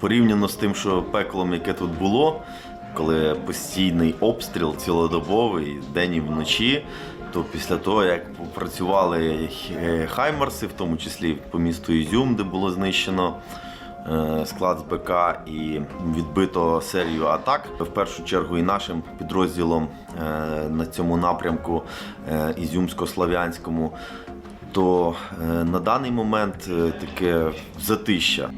Порівняно з тим, що пеклом, яке тут було, коли постійний обстріл цілодобовий, день і вночі, то після того, як попрацювали хаймарси, в тому числі по місту Ізюм, де було знищено склад з БК і відбито серію атак, в першу чергу і нашим підрозділом на цьому напрямку Ізюмсько-Слав'янському, то на даний момент таке затища.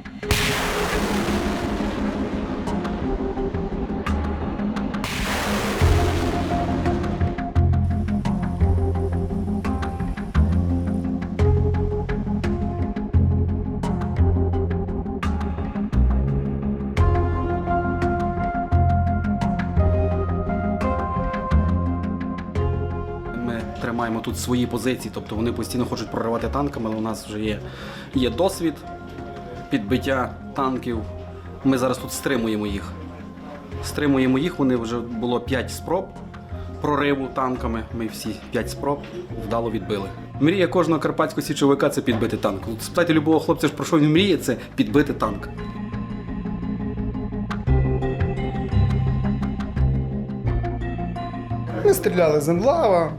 Ми тримаємо тут свої позиції, тобто вони постійно хочуть проривати танками, але у нас вже є досвід підбиття танків. Ми зараз тут стримуємо їх. Стримуємо їх, вони вже було 5 спроб прориву танками. Ми всі 5 спроб вдало відбили. Мрія кожного карпатського січовика – це підбити танк. Спитайте любого хлопця, про що він мріє, це підбити танк. Ми стріляли з Енлава,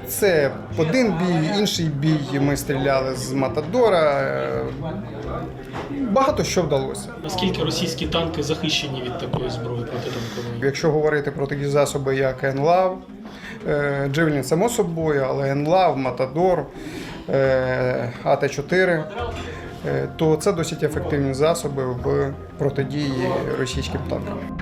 це один бій, інший бій ми стріляли з Матадора. Багато що вдалося. Наскільки російські танки захищені від такої зброї протитанкової? Якщо говорити про такі засоби, як Енлав, Джевелін само собою, але Енлав, Матадор, АТ-4, то це досить ефективні засоби в протидії російським танкам.